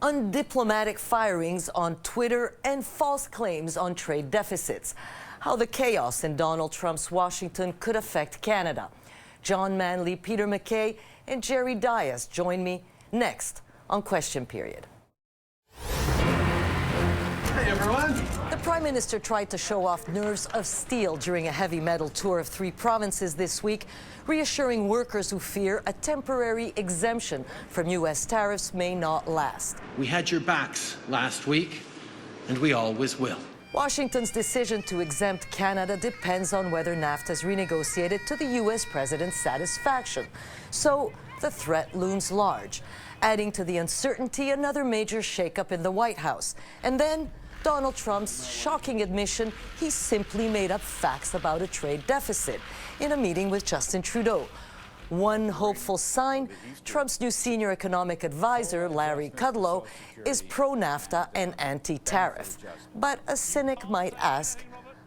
undiplomatic firings on Twitter, and false claims on trade deficits. How the chaos in Donald Trump's Washington could affect Canada. John Manley, Peter MacKay, and Jerry Dias join me next on Question Period. Hey everyone. The Prime Minister tried to show off nerves of steel during a heavy metal tour of 3 provinces this week, reassuring workers who fear a temporary exemption from U.S. tariffs may not last. We had your backs last week, and we always will. Washington's decision to exempt Canada depends on whether NAFTA is renegotiated to the U.S. president's satisfaction. So the threat looms large. Adding to the uncertainty, another major shakeup in the White House. And then Donald Trump's shocking admission he simply made up facts about a trade deficit in a meeting with Justin Trudeau. One hopeful sign, Trump's new senior economic advisor, Larry Kudlow, is pro-NAFTA and anti-tariff. But a cynic might ask,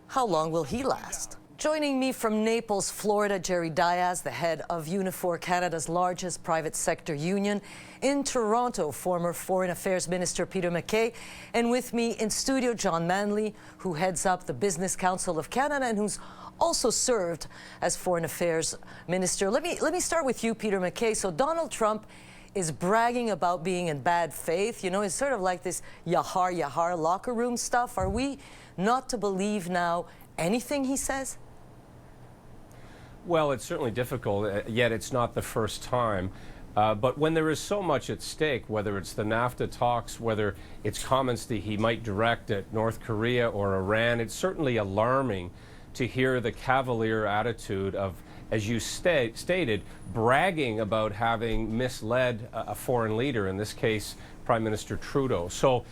how long will he last? Joining me from Naples, Florida, Jerry Dias, the head of Unifor, Canada's largest private sector union. In Toronto, former Foreign Affairs Minister Peter MacKay. And with me in studio, John Manley, who heads up the Business Council of Canada and who's also served as Foreign Affairs Minister. Let me start with you, Peter MacKay. So Donald Trump is bragging about being in bad faith. You know, it's sort of like this yahar yahar locker room stuff. Are we not to believe now anything he says? Well, it's certainly difficult, yet it's not the first time. But when there is so much at stake, whether it's the NAFTA talks, whether it's comments that he might direct at North Korea or Iran, it's certainly alarming to hear the cavalier attitude of, as you stated, bragging about having misled a foreign leader, in this case, Prime Minister Trudeau. So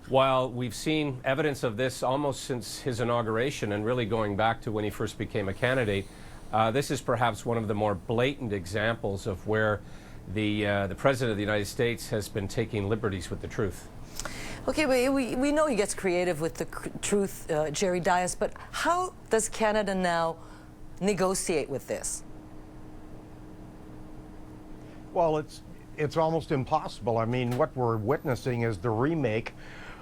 while we've seen evidence of this almost since his inauguration and really going back to when he first became a candidate, this is perhaps one of the more blatant examples of where the President of the United States has been taking liberties with the truth. Okay, but we know he gets creative with the truth, Jerry Dias, but how does Canada now negotiate with this? Well, it's almost impossible. I mean, what we're witnessing is the remake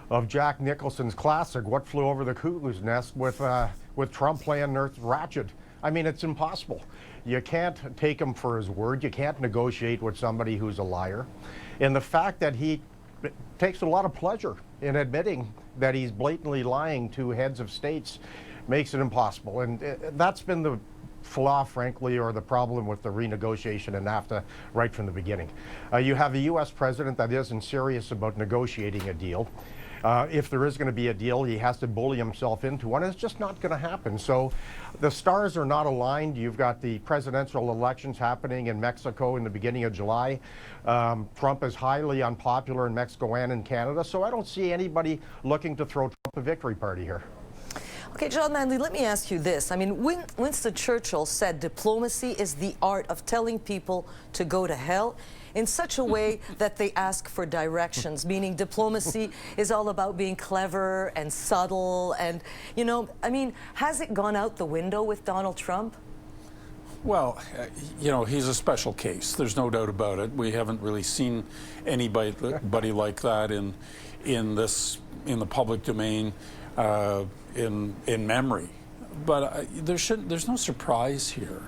of Jack Nicholson's classic, What Flew Over the Cuckoo's Nest, with Trump playing Nurse Ratched. I mean, it's impossible. You can't take him for his word. You can't negotiate with somebody who's a liar. And the fact that he takes a lot of pleasure in admitting that he's blatantly lying to heads of states makes it impossible. And that's been the flaw, frankly, or the problem with the renegotiation in NAFTA right from the beginning. You have a U.S. president that isn't serious about negotiating a deal. If there is going to be a deal, he has to bully himself into one. It's just not going to happen. So the stars are not aligned. You've got the presidential elections happening in Mexico in the beginning of July. Trump is highly unpopular in Mexico and in Canada. So I don't see anybody looking to throw Trump a victory party here. Okay, John Manley, let me ask you this. I mean, Winston Churchill said diplomacy is the art of telling people to go to hell in such a way that they ask for directions, meaning diplomacy is all about being clever and subtle and, you know, I mean, has it gone out the window with Donald Trump? Well, you know, he's a special case. There's no doubt about it. We haven't really seen anybody like that in the public domain in memory. But there's no surprise here.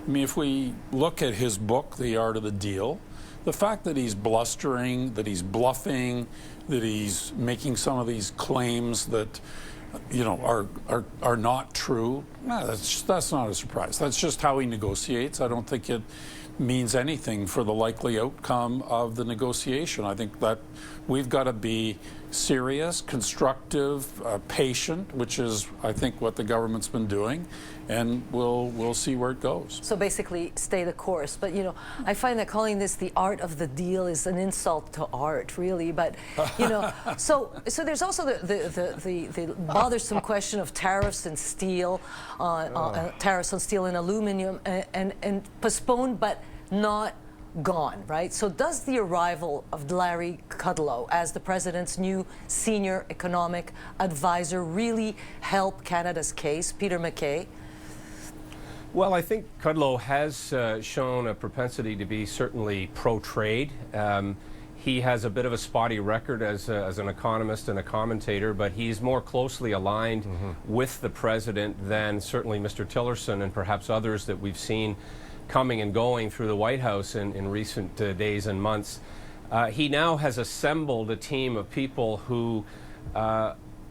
I mean, if we look at his book, The Art of the Deal, the fact that he's blustering, that he's bluffing, that he's making some of these claims that, you know, are not true, no, that's not a surprise. That's just how he negotiates. I don't think it means anything for the likely outcome of the negotiation. I think that we've got to be serious, constructive, patient, which is, I think, what the government's been doing, and we'll see where it goes. So basically, stay the course. But, you know, I find that calling this the art of the deal is an insult to art, really. But, you know, so there's also the bothersome question of tariffs and steel, tariffs on steel and aluminum, and postponed but not gone, right? So does the arrival of Larry Kudlow as the president's new senior economic advisor really help Canada's case, Peter MacKay? Well, I think Kudlow has shown a propensity to be certainly pro-trade. He has a bit of a spotty record as an economist and a commentator, but he's more closely aligned with the president than certainly Mr. Tillerson and perhaps others that we've seen coming and going through the White House in recent days and months. He now has assembled a team of people who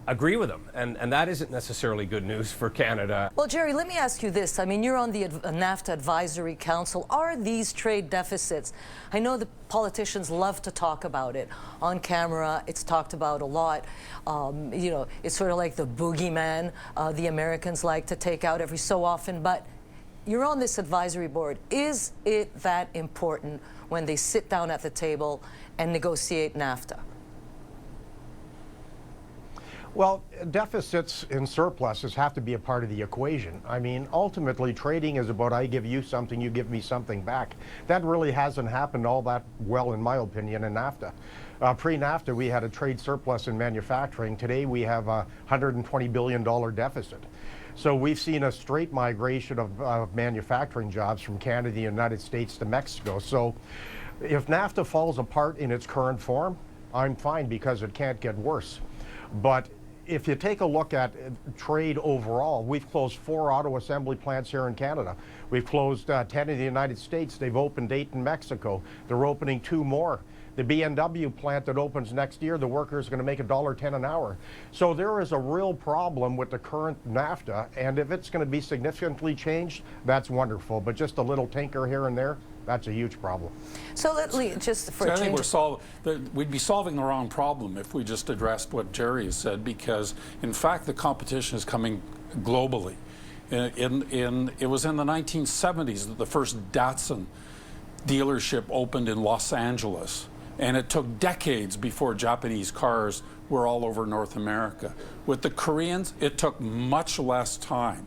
agree with him, and that isn't necessarily good news for Canada. Well, Jerry, let me ask you this. I mean, you're on the NAFTA Advisory Council. Are these trade deficits? I know the politicians love to talk about it. On camera, it's talked about a lot. You know, it's sort of like the boogeyman the Americans like to take out every so often, but you're on this advisory board. Is it that important when they sit down at the table and negotiate NAFTA? Well, deficits and surpluses have to be a part of the equation. I mean, ultimately, trading is about I give you something, you give me something back. That really hasn't happened all that well, in my opinion, in NAFTA. Pre-NAFTA, we had a trade surplus in manufacturing. Today, we have a $120 billion deficit. So we've seen a straight migration of manufacturing jobs from Canada, the United States to Mexico. So if NAFTA falls apart in its current form, I'm fine because it can't get worse. But if you take a look at trade overall, we've closed 4 auto assembly plants here in Canada. We've closed 10 in the United States. They've opened 8 in Mexico. They're opening 2 more. The BMW plant that opens next year, the workers are going to make $1.10 an hour. So there is a real problem with the current NAFTA, and if it's going to be significantly changed, that's wonderful. But just a little tinker here and there, that's a huge problem. So just for So a I think change. we'd be solving the wrong problem if we just addressed what Jerry has said, because in fact the competition is coming globally. It was in the 1970s that the first Datsun dealership opened in Los Angeles. And it took decades before Japanese cars were all over North America. With the Koreans, it took much less time.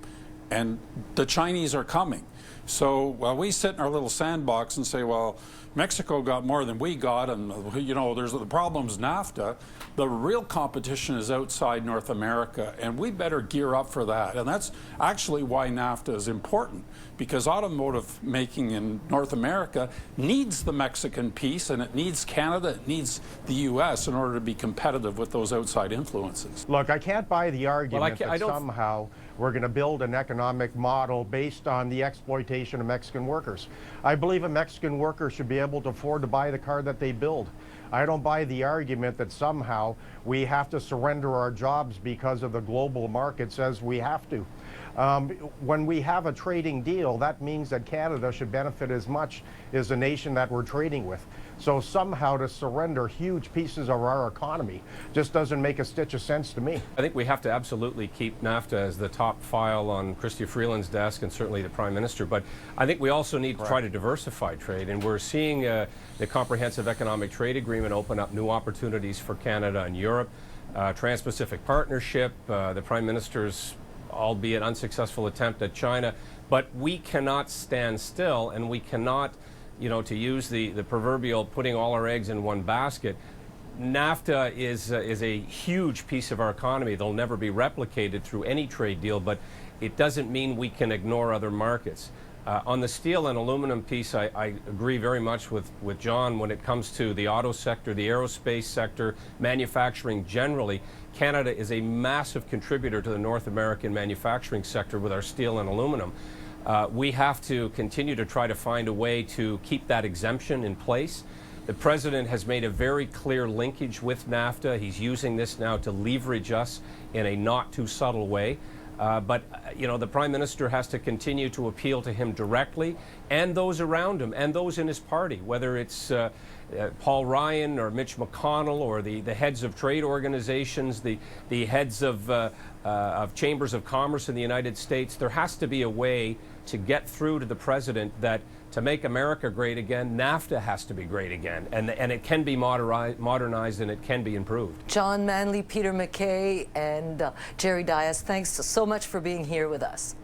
And the Chinese are coming. So while we sit in our little sandbox and say, well, Mexico got more than we got, and you know, there's the problem's NAFTA, the real competition is outside North America, and we better gear up for that. And that's actually why NAFTA is important, because automotive making in North America needs the Mexican piece, and it needs Canada, it needs the U.S. in order to be competitive with those outside influences. Look, I can't buy the argument I that don't somehow we're going to build an economic model based on the exploitation of Mexican workers. I believe a Mexican worker should be able to afford to buy the car that they build. I don't buy the argument that somehow we have to surrender our jobs because of the global market says we have to. When we have a trading deal, that means that Canada should benefit as much as the nation that we're trading with. So somehow to surrender huge pieces of our economy just doesn't make a stitch of sense to me. I think we have to absolutely keep NAFTA as the top file on Chrystia Freeland's desk and certainly the Prime Minister. But I think we also need to try to diversify trade. And we're seeing the Comprehensive Economic Trade Agreement open up new opportunities for Canada and Europe. Trans-Pacific Partnership, the Prime Minister's albeit unsuccessful attempt at China. But we cannot stand still, and we cannot, you know, to use the proverbial putting all our eggs in one basket. NAFTA is a huge piece of our economy. They'll never be replicated through any trade deal, but it doesn't mean we can ignore other markets. On the steel and aluminum piece, I agree very much with John when it comes to the auto sector, the aerospace sector, manufacturing generally. Canada is a massive contributor to the North American manufacturing sector with our steel and aluminum. We have to continue to try to find a way to keep that exemption in place. The President has made a very clear linkage with NAFTA. He's using this now to leverage us in a not too subtle way. But you know, the Prime Minister has to continue to appeal to him directly, and those around him, and those in his party, whether it's Paul Ryan or Mitch McConnell or the heads of trade organizations, the heads of chambers of commerce in the United States. There has to be a way to get through to the President that to make America great again, NAFTA has to be great again, and it can be modernized and it can be improved. John Manley, Peter MacKay, and Jerry Dias, thanks so much for being here with us.